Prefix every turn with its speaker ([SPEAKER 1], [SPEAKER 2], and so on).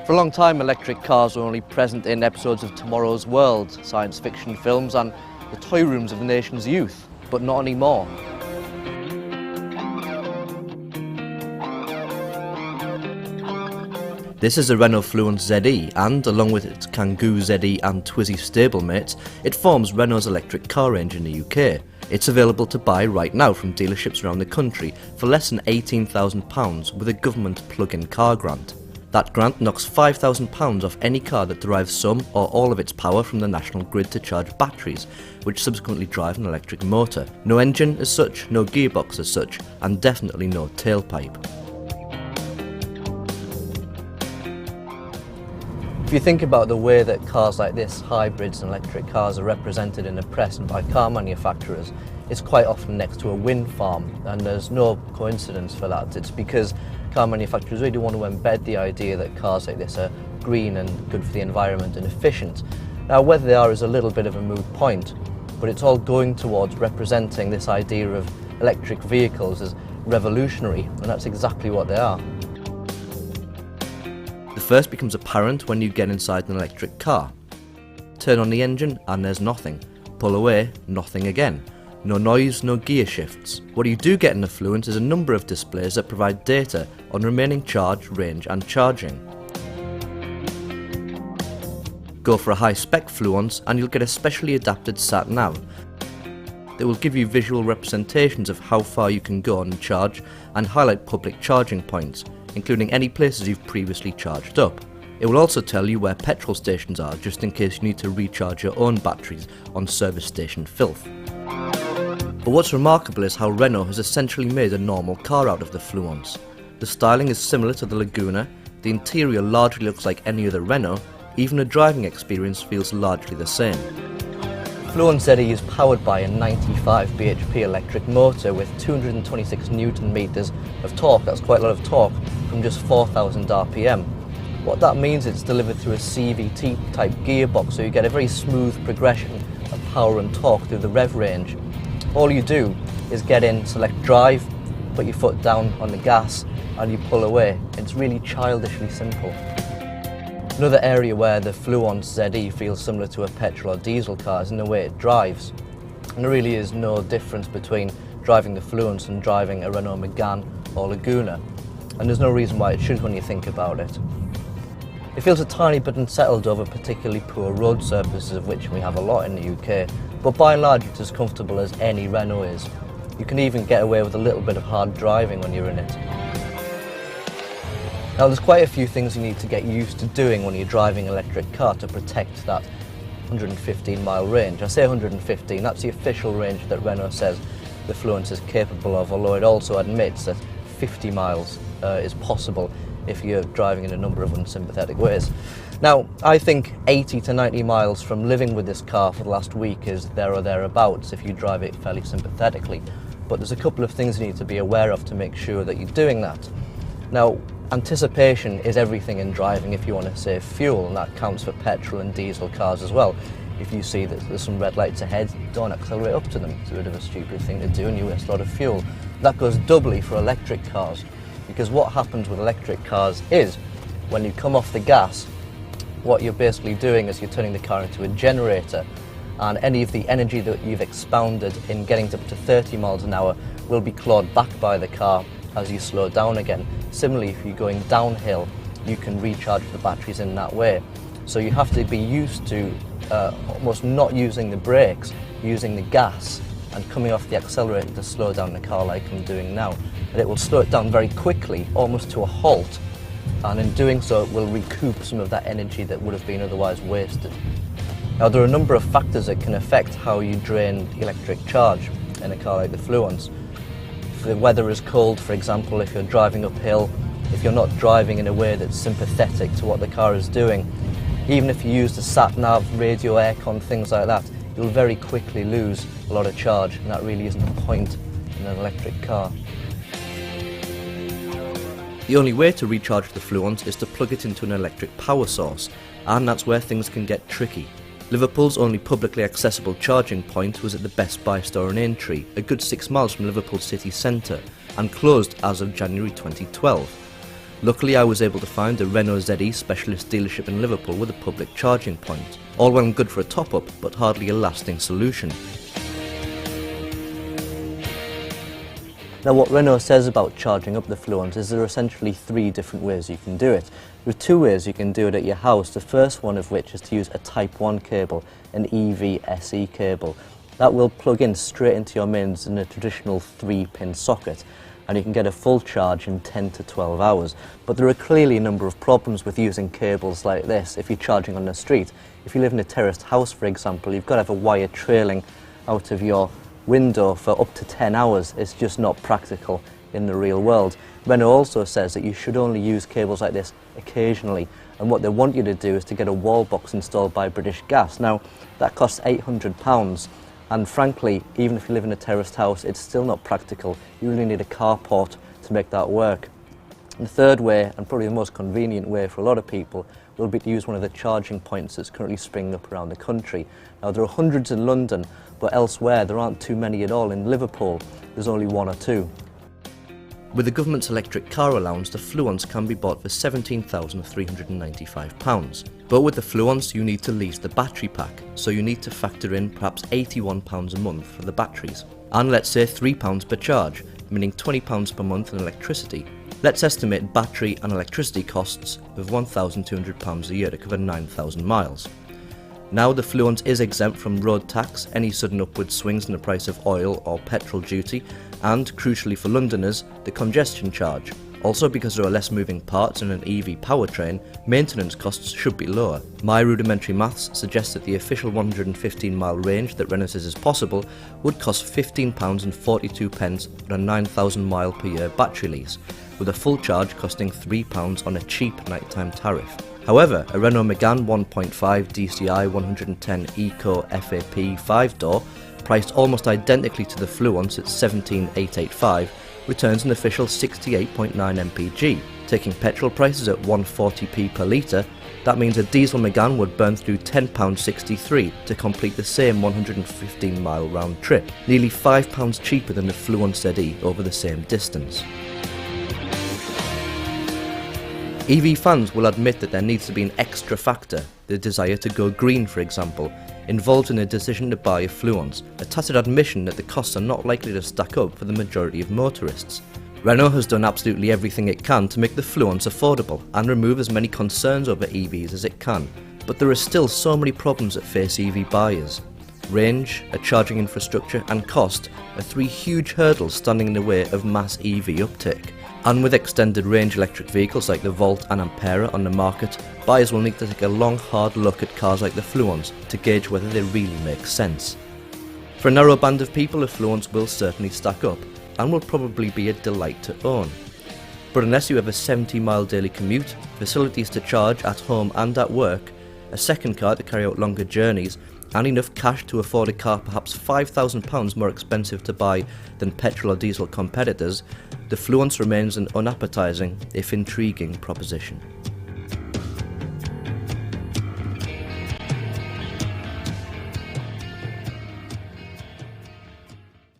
[SPEAKER 1] For a long time, electric cars were only present in episodes of Tomorrow's World, science fiction films and the toy rooms of the nation's youth, but not anymore. This is a Renault Fluence ZE and, along with its Kangoo ZE and Twizy stablemates, it forms Renault's electric car range in the UK. It's available to buy right now from dealerships around the country for less than £18,000 with a government plug-in car grant. That grant knocks £5,000 off any car that derives some or all of its power from the national grid to charge batteries, which subsequently drive an electric motor. No engine as such, no gearbox as such, and definitely no tailpipe. If you think about the way that cars like this, hybrids and electric cars, are represented in the press and by car manufacturers, it's quite often next to a wind farm, and there's no coincidence for that. It's because car manufacturers really want to embed the idea that cars like this are green and good for the environment and efficient. Now, whether they are is a little bit of a moot point, but it's all going towards representing this idea of electric vehicles as revolutionary, and that's exactly what they are. The first becomes apparent when you get inside an electric car. Turn on the engine and there's nothing. Pull away, nothing again. No noise, no gear shifts. What you do get in the Fluence is a number of displays that provide data on remaining charge, range and charging. Go for a high-spec Fluence and you'll get a specially adapted sat-nav. They will give you visual representations of how far you can go on charge and highlight public charging points, including any places you've previously charged up. It will also tell you where petrol stations are, just in case you need to recharge your own batteries on service station filth. But what's remarkable is how Renault has essentially made a normal car out of the Fluence. The styling is similar to the Laguna, the interior largely looks like any other Renault, even the driving experience feels largely the same. Fluence ZE is powered by a 95 bhp electric motor with 226 Newton meters of torque. That's quite a lot of torque from just 4,000 RPM. What that means is it's delivered through a CVT type gearbox, so you get a very smooth progression of power and torque through the rev range. All you do is get in, select drive, put your foot down on the gas and you pull away. It's really childishly simple. Another area where the Fluence ZE feels similar to a petrol or diesel car is in the way it drives. And there really is no difference between driving the Fluence and driving a Renault Megane or Laguna. And there's no reason why it should when you think about it. It feels a tiny bit unsettled over particularly poor road surfaces, of which we have a lot in the UK, but by and large it's as comfortable as any Renault is. You can even get away with a little bit of hard driving when you're in it. Now, there's quite a few things you need to get used to doing when you're driving an electric car to protect that 115-mile range. I say 115, that's the official range that Renault says the Fluence is capable of, although it also admits that 50 miles is possible if you're driving in a number of unsympathetic ways. Now, I think 80 to 90 miles from living with this car for the last week is there or thereabouts if you drive it fairly sympathetically. But there's a couple of things you need to be aware of to make sure that you're doing that. Now, anticipation is everything in driving if you want to save fuel, and that counts for petrol and diesel cars as well. If you see that there's some red lights ahead, don't accelerate up to them. It's a bit of a stupid thing to do and you waste a lot of fuel. That goes doubly for electric cars, because what happens with electric cars is when you come off the gas, what you're basically doing is you're turning the car into a generator, and any of the energy that you've expounded in getting up to 30 miles an hour will be clawed back by the car as you slow down again. Similarly, if you're going downhill, you can recharge the batteries in that way. So you have to be used to almost not using the brakes, using the gas and coming off the accelerator to slow down the car like I'm doing now. And it will slow it down very quickly, almost to a halt, and in doing so it will recoup some of that energy that would have been otherwise wasted. Now, there are a number of factors that can affect how you drain electric charge in a car like the Fluence. If the weather is cold, for example, if you're driving uphill, if you're not driving in a way that's sympathetic to what the car is doing, even if you use the sat-nav, radio, aircon, things like that, you'll very quickly lose a lot of charge, and that really isn't the point in an electric car. The only way to recharge the Fluence is to plug it into an electric power source, and that's where things can get tricky. Liverpool's only publicly accessible charging point was at the Best Buy store in Aintree, a good 6 miles from Liverpool city centre, and closed as of January 2012. Luckily, I was able to find a Renault ZE specialist dealership in Liverpool with a public charging point. All well and good for a top-up, but hardly a lasting solution. Now, what Renault says about charging up the Fluence is there are essentially 3 different ways you can do it. There are 2 ways you can do it at your house, the first one of which is to use a Type 1 cable, an EV SE cable. That will plug in straight into your mains in a traditional 3-pin socket, and you can get a full charge in 10 to 12 hours. But there are clearly a number of problems with using cables like this if you're charging on the street. If you live in a terraced house, for example, you've got to have a wire trailing out of your window for up to 10 hours. It's just not practical in the real world. Renault also says that you should only use cables like this occasionally, and what they want you to do is to get a wall box installed by British Gas. Now, that costs £800, and frankly, even if you live in a terraced house, it's still not practical. You really need a carport to make that work. And the third way, and probably the most convenient way for a lot of people, will be to use one of the charging points that's currently springing up around the country. Now, there are hundreds in London, but elsewhere there aren't too many at all. In Liverpool, there's only 1 or 2. With the government's electric car allowance, the Fluence can be bought for £17,395. But with the Fluence, you need to lease the battery pack, so you need to factor in perhaps £81 a month for the batteries. And let's say £3 per charge, meaning £20 per month in electricity. Let's estimate battery and electricity costs of £1,200 a year to cover 9,000 miles. Now, the Fluence is exempt from road tax, any sudden upward swings in the price of oil or petrol duty, and, crucially for Londoners, the congestion charge. Also, because there are less moving parts in an EV powertrain, maintenance costs should be lower. My rudimentary maths suggests that the official 115-mile range that Renault says is possible would cost £15.42 on a 9,000 mile per year battery lease, with a full charge costing £3 on a cheap nighttime tariff. However, a Renault Megane 1.5 DCI 110 Eco FAP 5-door, priced almost identically to the Fluence at $17,885, returns an official 68.9 mpg. Taking petrol prices at 140p per litre, that means a diesel Megane would burn through £10.63 to complete the same 115-mile round trip, nearly £5 cheaper than the Fluence ZE over the same distance. EV fans will admit that there needs to be an extra factor, the desire to go green for example, involved in the decision to buy a Fluence, a tacit admission that the costs are not likely to stack up for the majority of motorists. Renault has done absolutely everything it can to make the Fluence affordable and remove as many concerns over EVs as it can, but there are still so many problems that face EV buyers. Range, a charging infrastructure and cost are 3 huge hurdles standing in the way of mass EV uptake. And with extended range electric vehicles like the Volt and Ampera on the market, buyers will need to take a long hard look at cars like the Fluence to gauge whether they really make sense. For a narrow band of people, a Fluence will certainly stack up and will probably be a delight to own. But unless you have a 70-mile daily commute, facilities to charge at home and at work, a second car to carry out longer journeys, and enough cash to afford a car perhaps £5,000 more expensive to buy than petrol or diesel competitors, the Fluence remains an unappetising, if intriguing, proposition.